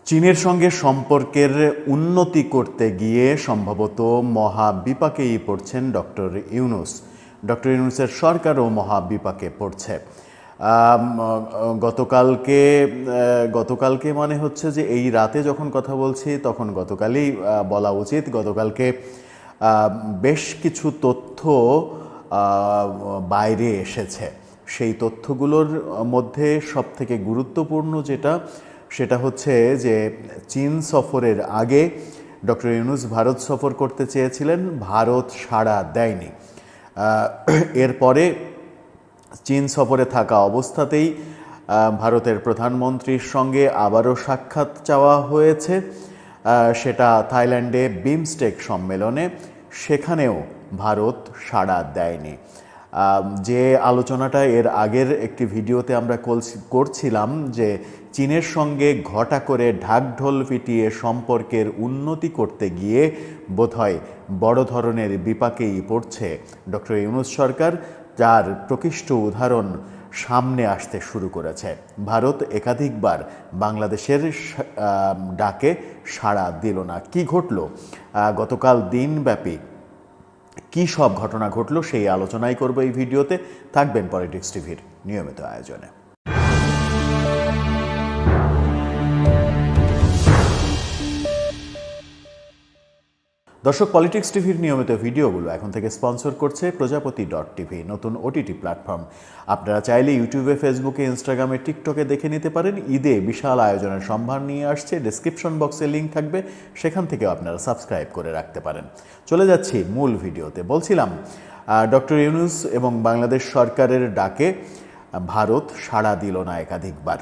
চীনের সঙ্গে সম্পর্কের উন্নতি করতে গিয়ে সম্ভবত মহাবিপাকেই পড়ছেন ডক্টর ইউনূস। ডক্টর ইউনূসের সরকারও মহাবিপাকে পড়ছে। গতকালকে মনে হচ্ছে যে এই রাতে যখন কথা বলছি তখন গতকালই বলা উচিত। গতকালকে বেশ কিছু তথ্য বাইরে এসেছে। সেই তথ্যগুলোর মধ্যে সবথেকে গুরুত্বপূর্ণ সেটা হচ্ছে যে চীন সফরের আগে ডক্টর ইউনূস ভারত সফর করতে চেয়েছিলেন, ভারত সাড়া দেয়নি। এরপরে চীন সফরে থাকা অবস্থাতেই ভারতের প্রধানমন্ত্রীর সঙ্গে আবারও সাক্ষাৎ চাওয়া হয়েছে, সেটা থাইল্যান্ডে বিমস্টেক সম্মেলনে। সেখানেও ভারত সাড়া দেয়নি। যে আলোচনাটা এর আগের একটি ভিডিওতে আমরা করছিলাম যে চীনের সঙ্গে ঘটা করে ঢাকঢোল পিটিয়ে সম্পর্কের উন্নতি করতে গিয়ে বোধহয় বড় ধরনের বিপাকেই পড়ছে ডক্টর ইউনূস সরকার, যার প্রকৃষ্ট উদাহরণ সামনে আসতে শুরু করেছে। ভারত একাধিকবার বাংলাদেশের ডাকে সাড়া দিল না। কি ঘটল গতকাল দিনব্যাপী, কী সব ঘটনা ঘটল সেই আলোচনাই করব এই ভিডিওতে। থাকবেন পলিটিক্স টিভির নিয়মিত আয়োজনে। দর্শক, পলিটিক্স টিভির নিয়মিত ভিডিওগুলো এখন থেকে স্পন্সর করছে প্রজাপতি.টিভি, নতুন ওটিটি প্ল্যাটফর্ম। আপনারা চাইলে ইউটিউবে, ফেসবুকে, ইনস্টাগ্রামে, টিকটকে দেখে নিতে পারেন। ঈদে বিশাল আয়োজনের সম্ভার নিয়ে আসছে। ডেসক্রিপশন বক্সে লিঙ্ক থাকবে, সেখান থেকেও আপনারা সাবস্ক্রাইব করে রাখতে পারেন। চলে যাচ্ছি মূল ভিডিওতে। বলছিলাম ডক্টর ইউনূস এবং বাংলাদেশ সরকারের ডাকে ভারত সাড়া দিল না একাধিকবার।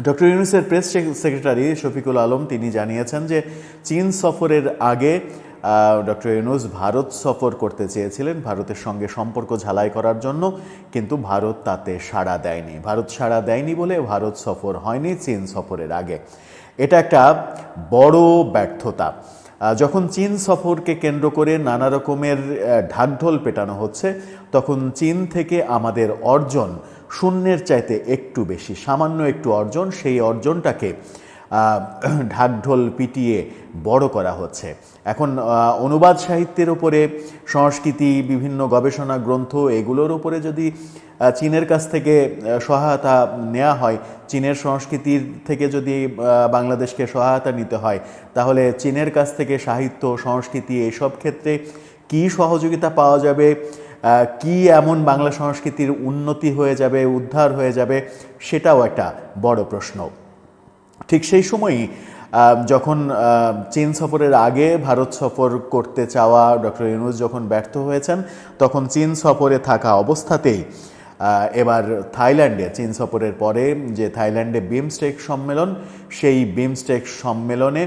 ডক্টর ইউনূসের প্রেস সেক্রেটারি শফিকুল আলম তিনি জানিয়েছেন যে চীন সফরের আগে ডক্টর ইউনূস ভারত সফর করতে চেয়েছিলেন, ভারতের সঙ্গে সম্পর্ক ঝালাই করার জন্য, কিন্তু ভারত তাতে সাড়া দেয়নি। ভারত সাড়া দেয়নি বলে ভারত সফর হয়নি চীন সফরের আগে। এটা একটা বড় ব্যর্থতা। যখন চীন সফরকে কেন্দ্র করে নানা রকমের ঢাকঢোল পেটানো হচ্ছে, তখন চীন থেকে আমাদের অর্জন শূন্যের চাইতে একটু বেশি, সামান্য একটু অর্জন, সেই অর্জনটাকে ঢাকঢোল পিটিয়ে বড় করা হচ্ছে। এখন অনুবাদ সাহিত্যের উপরে, সংস্কৃতি, বিভিন্ন গবেষণা গ্রন্থ, এগুলোর উপরে যদি চীনের কাছ থেকে সহায়তা নেওয়া হয়, চীনের সংস্কৃতির থেকে যদি বাংলাদেশকে সহায়তা নিতে হয়, তাহলে চীনের কাছ থেকে সাহিত্য, সংস্কৃতি এসব ক্ষেত্রে কী সহযোগিতা পাওয়া যাবে, কি এমন বাংলা সংস্কৃতির উন্নতি হয়ে যাবে, উদ্ধার হয়ে যাবে, সেটাও একটা বড় প্রশ্ন। ঠিক সেই সময়ই যখন চীন সফরের আগে ভারত সফর করতে চাওয়া ডক্টর ইউনূস যখন ব্যর্থ হয়েছেন, তখন চীন সফরে থাকা অবস্থাতেই এবার থাইল্যান্ডে, চীন সফরের পরে যে থাইল্যান্ডে বিমস্টেক সম্মেলন, সেই বিমস্টেক সম্মেলনে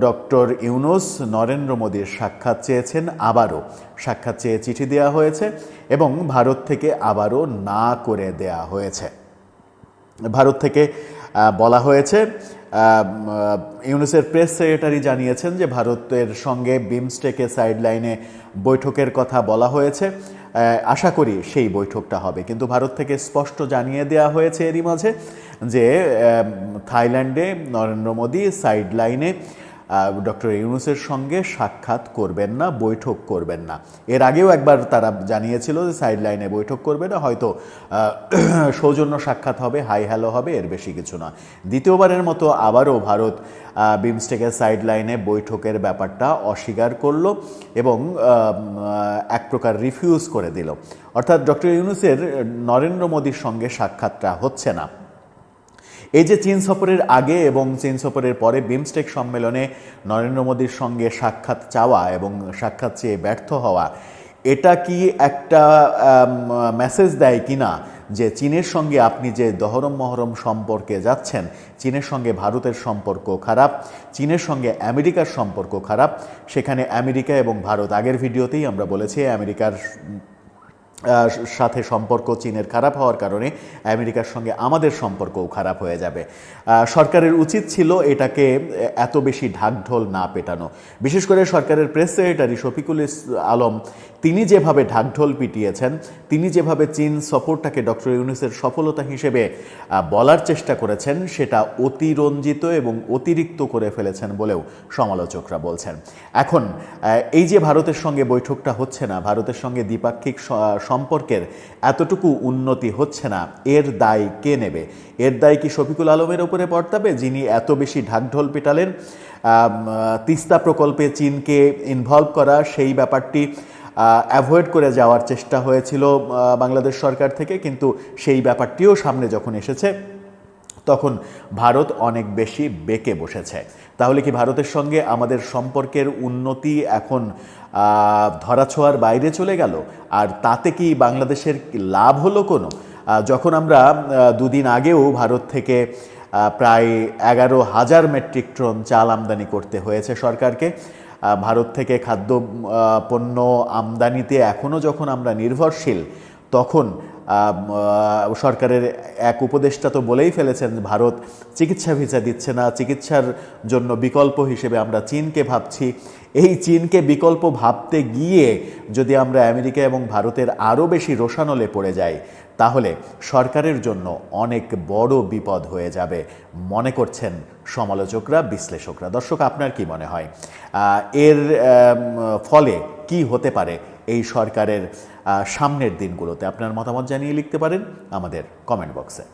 ডক্টর ইউনূস নরেন্দ্র মোদীর সাক্ষাৎ চেয়েছেন। আবারও সাক্ষাৎ চেয়ে চিঠি দেওয়া হয়েছে এবং ভারত থেকে আবারও না করে দেয়া হয়েছে। ভারত থেকে বলা হয়েছে, ইউনূসের প্রেস সেক্রেটারি জানিয়েছেন যে ভারতের সঙ্গে বিমস্টেকের সাইডলাইনে বৈঠকের কথা বলা হয়েছে, আশা করি সেই বৈঠকটা হবে। কিন্তু ভারত থেকে স্পষ্ট জানিয়ে দেওয়া হয়েছে এরই মাঝে যে থাইল্যান্ডে নরেন্দ্র মোদী সাইডলাইনে ডক্টর ইউনূসের সঙ্গে সাক্ষাৎ করবেন না, বৈঠক করবেন না। এর আগেও একবার তারা জানিয়েছিল যে সাইডলাইনে বৈঠক করবে না, হয়তো সৌজন্য সাক্ষাৎ হবে, হাই হ্যালো হবে, এর বেশি কিছু না। দ্বিতীয়বারের মতো আবারও ভারত বিমস্টেকের সাইডলাইনে বৈঠকের ব্যাপারটা অস্বীকার করল এবং এক প্রকার রিফিউজ করে দিল। অর্থাৎ ডক্টর ইউনূসের নরেন্দ্র মোদীর সঙ্গে সাক্ষাৎটা হচ্ছে না। এই যে চীন সফরের আগে এবং চীন সফরের পরে বিমস্টেক সম্মেলনে নরেন্দ্র মোদীর সঙ্গে সাক্ষাৎ চাওয়া এবং সাক্ষাৎ চেয়ে ব্যর্থ হওয়া, এটা কি একটা মেসেজ দেয় কিনা যে চীনের সঙ্গে আপনি যে দহরম মহরম সম্পর্কে যাচ্ছেন, চীনের সঙ্গে ভারতের সম্পর্ক খারাপ, চীনের সঙ্গে আমেরিকার সম্পর্ক খারাপ, সেখানে আমেরিকা এবং ভারত, আগের ভিডিওতেই আমরা বলেছি আমেরিকার সাথে সম্পর্ক চীনের খারাপ হওয়ার কারণে আমেরিকার সঙ্গে আমাদের সম্পর্কও খারাপ হয়ে যাবে। সরকারের উচিত ছিল এটাকে এত বেশি ঢাকঢোল না পেটানো। বিশেষ করে সরকারের প্রেস সেক্রেটারি শফিকুল আলম তিনি যেভাবে ঢাকঢোল পিটিয়েছেন, তিনি যেভাবে চীন সফরটাকে ডক্টর ইউনূসের সফলতা হিসেবে বলার চেষ্টা করেছেন, সেটা অতিরঞ্জিত এবং অতিরিক্ত করে ফেলেছেন বলেও সমালোচকরা বলছেন। এখন এই যে ভারতের সঙ্গে বৈঠকটা হচ্ছে না, ভারতের সঙ্গে দ্বিপাক্ষিক সম্পর্কের এতটুকু উন্নতি হচ্ছে না, এর দায় কে নেবে? এর দায় কি শফিকুল আলমের ওপরে বর্তাবে, যিনি এত বেশি ঢাকঢোল পেটালেন? তিস্তা প্রকল্পে চীনকে ইনভলভ করা, সেই ব্যাপারটি অ্যাভয়েড করে যাওয়ার চেষ্টা হয়েছিল বাংলাদেশ সরকার থেকে, কিন্তু সেই ব্যাপারটিও সামনে যখন এসেছে তখন ভারত অনেক বেশি বেঁকে বসেছে। তাহলে কি ভারতের সঙ্গে আমাদের সম্পর্কের উন্নতি এখন ধরাছোঁয়ার বাইরে চলে গেল? আর তাতে কি বাংলাদেশের লাভ হলো কোনো? যখন আমরা দুদিন আগেও ভারত থেকে প্রায় 11,000 মেট্রিক টন চাল আমদানি করতে হয়েছে সরকারকে, ভারত থেকে খাদ্য পণ্য আমদানিতে এখনও যখন আমরা নির্ভরশীল, তখন সরকারের এক উপদেষ্টা তো বলেই ফেলেছেন ভারত চিকিৎসা ভিসা দিচ্ছে না, চিকিৎসার জন্য বিকল্প হিসেবে আমরা চীনকে ভাবছি। এই চীনকে বিকল্প ভাবতে গিয়ে যদি আমরা আমেরিকা এবং ভারতের আরও বেশি রোষানলে পড়ে যাই, তাহলে সরকারের জন্য অনেক বড় বিপদ হয়ে যাবে মনে করছেন সমালোচকরা, বিশ্লেষকরা। দর্শক, আপনার কি মনে হয় এর ফলে কি হতে পারে এই সরকারের সামনের দিনগুলোতে? আপনার মতামত জানিয়ে লিখতে পারেন আমাদের কমেন্ট বক্সে।